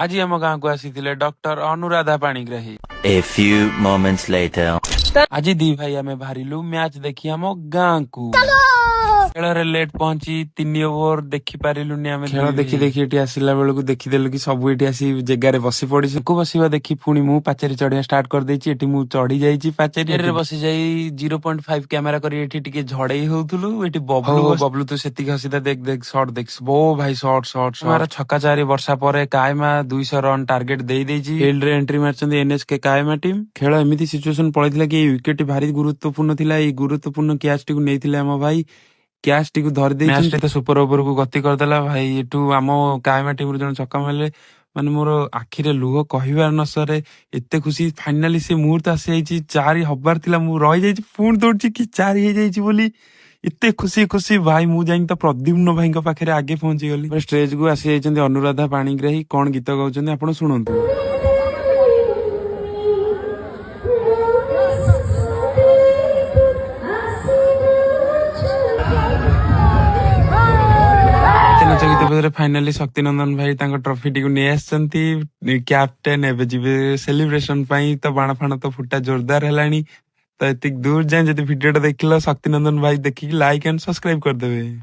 आज आम गाँ को आसी doctor Anuradha Panigrahi. A few moments later. आज दी भाई आम बाहरिलु मैच देखी आम गाँ को खेल लेट पहुंची 3 ओवर देखी पारिलुनी आम खेल देखी देखी एटी आसिला बेलू देखीदेलु कि सब एटी आसी जगार बसी पड़ी को बसवा देखी पुणी मु पाचेरी चढ़िया स्टार्ट कर देछि एटी मु चढ़ी जाइछि पाचेरी रे बसी जाई 0.5 कैमेरा करी एटी टिके झड़ई होउथुलु एटी बबलू तू सेति हसीदा देख शॉट देख बो भाई शॉट मार छक्का चारि वर्षा परे कायमा 200 रन टार्गेट देई देछि फील्ड रे एंट्री मारचंदी एनएचके कायमा टीम खेल एमिति सिचुएशन पड़िथिला कि विकेट भारी गुरुत्वपूर्ण थिला ए गुरुत्वपूर्ण कैच टी नेइथिले हम भाई कैच टी धरि दे मैच तो सुपर ओवर को गति करदेला भाई एटू आम कायमा टीम जन छक्का मारे माने मोर आखिरे लुह कहबार न सरे एते खुशी फाइनाली से मुहूर्त आसी जाइछि 4 हबार थिला मु रहि जाइछि पुण दौड़छि कि 4 हे जाइछि बोली एते खुशी भाई मु जाई तो प्रद्युम्न भाई पाखे आगे पहुंची गली स्टेज को आसी जाइछन्ती अनुराधा पाणिग्राही कौन गीत गाउछन्ती आपण सुनंतु। नाच गीत फाइनाली शक्तिनंदन भाई ट्रॉफी टी कैप्टेन एवं जीवे सेलिब्रेशन तो बाण फाण तो फुटा जोरदार है तो एतिक दूर जाए जब वीडियो देखिल शक्तिनंदन भाई देखिए लाइक एंड सब्सक्राइब करदे।